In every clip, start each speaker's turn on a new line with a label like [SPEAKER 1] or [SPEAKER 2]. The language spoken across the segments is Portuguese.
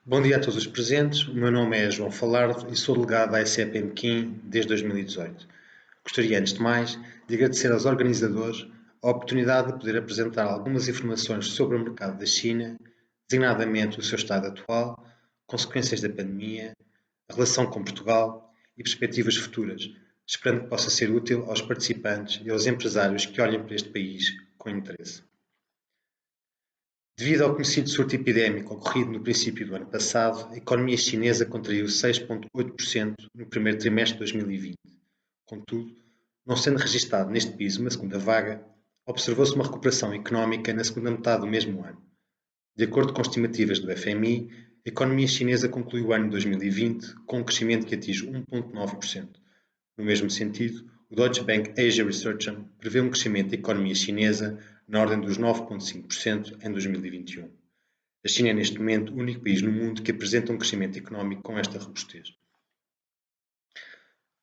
[SPEAKER 1] Bom dia a todos os presentes. O meu nome é João Falardo e sou delegado da ICEP em Pequim desde 2018. Gostaria, antes de mais, de agradecer aos organizadores a oportunidade de poder apresentar algumas informações sobre o mercado da China, designadamente o seu estado atual, consequências da pandemia, a relação com Portugal e perspectivas futuras, esperando que possa ser útil aos participantes e aos empresários que olhem para este país com interesse. Devido ao conhecido surto epidémico ocorrido no princípio do ano passado, a economia chinesa contraiu 6,8% no primeiro trimestre de 2020. Contudo, não sendo registado neste piso uma segunda vaga, observou-se uma recuperação económica na segunda metade do mesmo ano. De acordo com estimativas do FMI, a economia chinesa concluiu o ano de 2020 com um crescimento que atinge 1,9%. No mesmo sentido, o Deutsche Bank Asia Research prevê um crescimento da economia chinesa na ordem dos 9,5% em 2021. A China é neste momento o único país no mundo que apresenta um crescimento económico com esta robustez.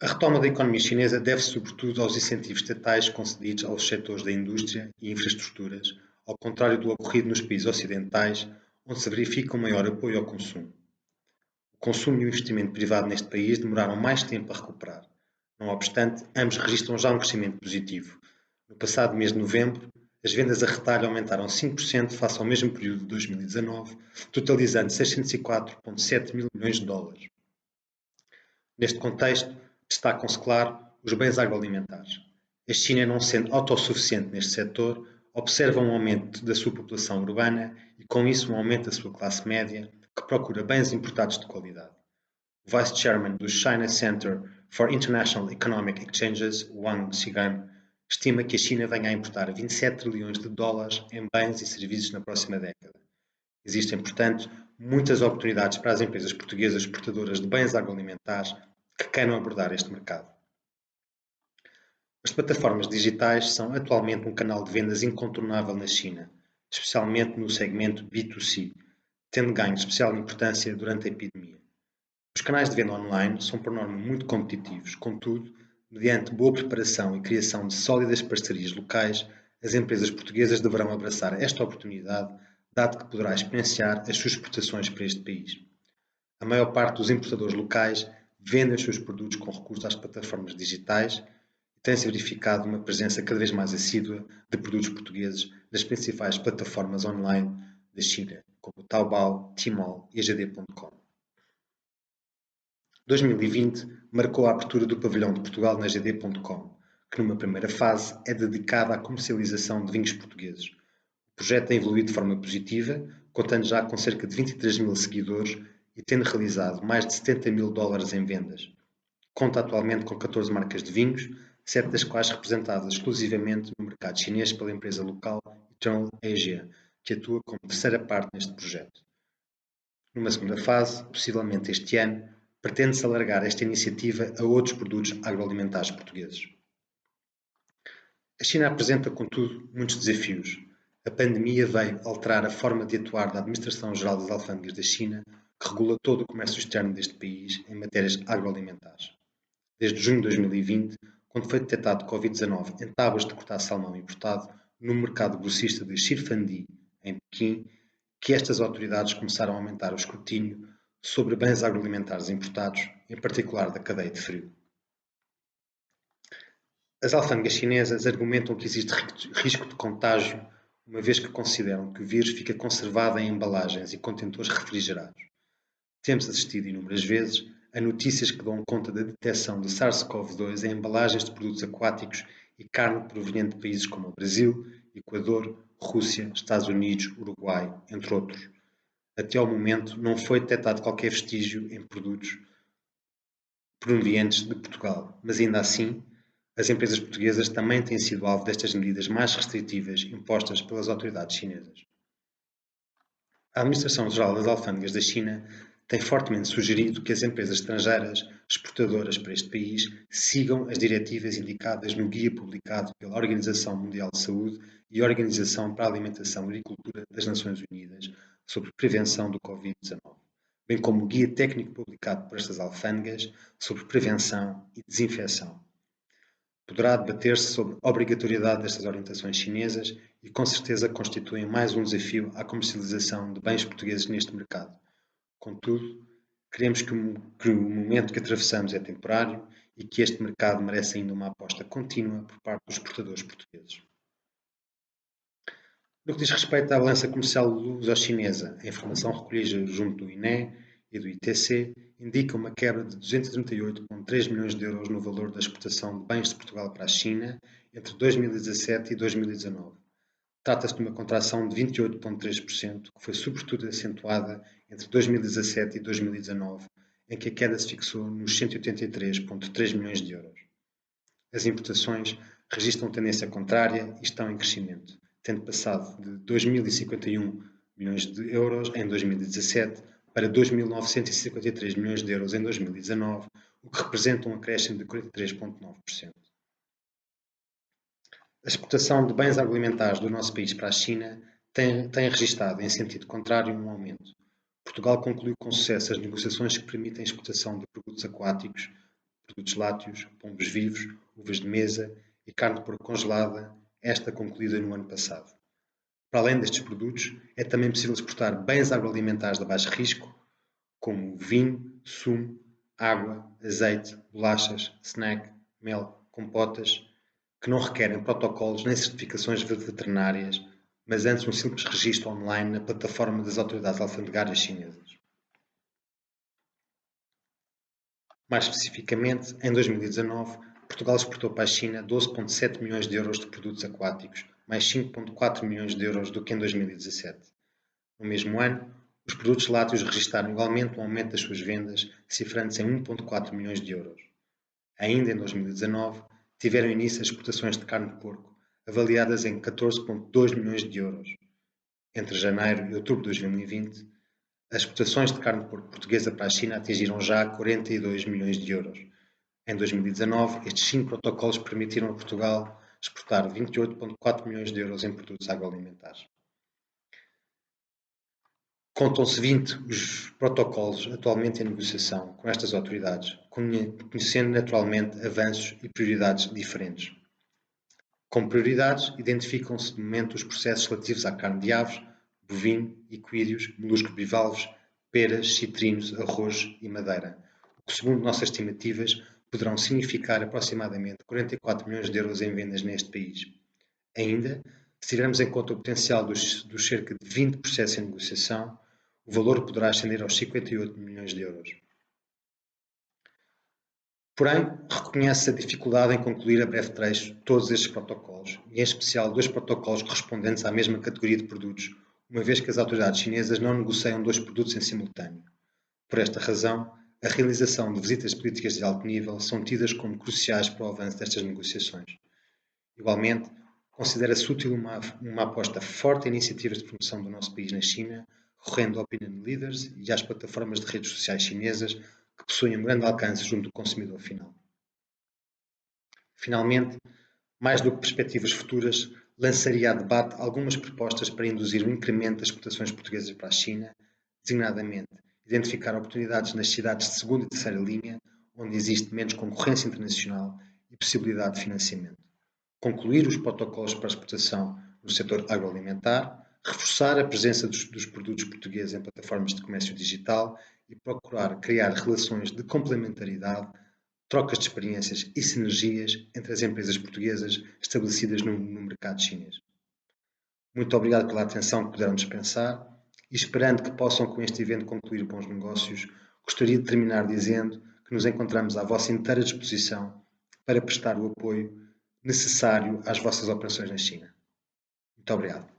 [SPEAKER 1] A retoma da economia chinesa deve-se sobretudo aos incentivos estatais concedidos aos setores da indústria e infraestruturas, ao contrário do ocorrido nos países ocidentais, onde se verifica um maior apoio ao consumo. O consumo e o investimento privado neste país demoraram mais tempo a recuperar. Não obstante, ambos registram já um crescimento positivo. No passado mês de novembro, as vendas a retalho aumentaram 5% face ao mesmo período de 2019, totalizando 604,7 mil milhões de dólares. Neste contexto, destacam-se, claro, os bens agroalimentares. A China, não sendo autossuficiente neste setor, observa um aumento da sua população urbana e, com isso, um aumento da sua classe média, que procura bens importados de qualidade. O Vice-Chairman do China Center for International Economic Exchanges, Wang Xigan, estima que a China venha a importar 27 trilhões de dólares em bens e serviços na próxima década. Existem, portanto, muitas oportunidades para as empresas portuguesas exportadoras de bens agroalimentares que queiram abordar este mercado. As plataformas digitais são atualmente um canal de vendas incontornável na China, especialmente no segmento B2C, tendo ganho especial importância durante a epidemia. Os canais de venda online são por norma muito competitivos, contudo, mediante boa preparação e criação de sólidas parcerias locais, as empresas portuguesas deverão abraçar esta oportunidade, dado que poderá exponenciar as suas exportações para este país. A maior parte dos importadores locais vendem os seus produtos com recurso às plataformas digitais e tem-se verificado uma presença cada vez mais assídua de produtos portugueses nas principais plataformas online da China, como Taobao, Tmall e JD.com. 2020 marcou a abertura do pavilhão de Portugal na JD.com, que numa primeira fase é dedicada à comercialização de vinhos portugueses. O projeto tem evoluído de forma positiva, contando já com cerca de 23 mil seguidores e tendo realizado mais de 70 mil dólares em vendas. Conta atualmente com 14 marcas de vinhos, 7 das quais representadas exclusivamente no mercado chinês pela empresa local Eternal Asia, que atua como terceira parte neste projeto. Numa segunda fase, possivelmente este ano, pretende-se alargar esta iniciativa a outros produtos agroalimentares portugueses. A China apresenta, contudo, muitos desafios. A pandemia veio alterar a forma de atuar da Administração-Geral das Alfândegas da China, que regula todo o comércio externo deste país em matérias agroalimentares. Desde junho de 2020, quando foi detectado Covid-19 em tábuas de cortar salmão importado no mercado grossista de Shirfandi, em Pequim, que estas autoridades começaram a aumentar o escrutínio sobre bens agroalimentares importados, em particular da cadeia de frio. As alfândegas chinesas argumentam que existe risco de contágio, uma vez que consideram que o vírus fica conservado em embalagens e contentores refrigerados. Temos assistido inúmeras vezes a notícias que dão conta da detecção de SARS-CoV-2 em embalagens de produtos aquáticos e carne proveniente de países como o Brasil, Equador, Rússia, Estados Unidos, Uruguai, entre outros. Até ao momento, não foi detectado qualquer vestígio em produtos provenientes de Portugal, mas ainda assim, as empresas portuguesas também têm sido alvo destas medidas mais restritivas impostas pelas autoridades chinesas. A Administração-Geral das Alfândegas da China tem fortemente sugerido que as empresas estrangeiras exportadoras para este país sigam as diretivas indicadas no guia publicado pela Organização Mundial de Saúde e a Organização para a Alimentação e Agricultura das Nações Unidas sobre prevenção do Covid-19, bem como o guia técnico publicado por estas alfândegas sobre prevenção e desinfecção. Poderá debater-se sobre a obrigatoriedade destas orientações chinesas e com certeza constituem mais um desafio à comercialização de bens portugueses neste mercado. Contudo, queremos que o momento que atravessamos é temporário e que este mercado merece ainda uma aposta contínua por parte dos exportadores portugueses. No que diz respeito à balança comercial luso-chinesa, a informação recolhida junto do INE e do ITC indica uma quebra de 238,3 milhões de euros no valor da exportação de bens de Portugal para a China entre 2017 e 2019. Trata-se de uma contração de 28,3%, que foi sobretudo acentuada entre 2017 e 2019, em que a queda se fixou nos 183,3 milhões de euros. As importações registram tendência contrária e estão em crescimento, tendo passado de 2.051 milhões de euros em 2017 para 2.953 milhões de euros em 2019, o que representa um acréscimo de 43,9%. A exportação de bens agroalimentares do nosso país para a China tem registado, em sentido contrário, um aumento. Portugal concluiu com sucesso as negociações que permitem a exportação de produtos aquáticos, produtos lácteos, pombos vivos, uvas de mesa e carne de porco congelada, esta concluída no ano passado. Para além destes produtos, é também possível exportar bens agroalimentares de baixo risco, como vinho, sumo, água, azeite, bolachas, snack, mel, compotas, que não requerem protocolos nem certificações veterinárias, mas antes um simples registro online na plataforma das autoridades alfandegárias chinesas. Mais especificamente, em 2019, Portugal exportou para a China 12,7 milhões de euros de produtos aquáticos, mais 5,4 milhões de euros do que em 2017. No mesmo ano, os produtos lácteos registaram igualmente um aumento das suas vendas, cifrando-se em 1,4 milhões de euros. Ainda em 2019, tiveram início as exportações de carne de porco, avaliadas em 14,2 milhões de euros. Entre janeiro e outubro de 2020, as exportações de carne de porco portuguesa para a China atingiram já 42 milhões de euros. Em 2019, estes 5 protocolos permitiram a Portugal exportar 28,4 milhões de euros em produtos agroalimentares. Contam-se 20 os protocolos atualmente em negociação com estas autoridades, conhecendo naturalmente avanços e prioridades diferentes. Como prioridades, identificam-se de momento os processos relativos à carne de aves, bovino, equídeos, moluscos bivalves, peras, citrinos, arroz e madeira, o que, segundo nossas estimativas, poderão significar aproximadamente 44 milhões de euros em vendas neste país. Ainda, se tivermos em conta o potencial dos cerca de 20 processos em negociação, o valor poderá ascender aos 58 milhões de euros. Porém, reconhece a dificuldade em concluir a breve trecho todos estes protocolos, e em especial 2 protocolos correspondentes à mesma categoria de produtos, uma vez que as autoridades chinesas não negociam 2 produtos em simultâneo. Por esta razão, a realização de visitas políticas de alto nível são tidas como cruciais para o avanço destas negociações. Igualmente, considera-se útil uma aposta forte em iniciativas de promoção do nosso país na China, recorrendo a opinion leaders e às plataformas de redes sociais chinesas que possuem um grande alcance junto do consumidor final. Finalmente, mais do que perspectivas futuras, lançaria a debate algumas propostas para induzir o incremento das exportações portuguesas para a China, designadamente identificar oportunidades nas cidades de segunda e terceira linha, onde existe menos concorrência internacional e possibilidade de financiamento. Concluir os protocolos para a exportação no setor agroalimentar, reforçar a presença dos produtos portugueses em plataformas de comércio digital e procurar criar relações de complementaridade, trocas de experiências e sinergias entre as empresas portuguesas estabelecidas no mercado chinês. Muito obrigado pela atenção que puderam dispensar e, esperando que possam com este evento concluir bons negócios, gostaria de terminar dizendo que nos encontramos à vossa inteira disposição para prestar o apoio necessário às vossas operações na China. Muito obrigado.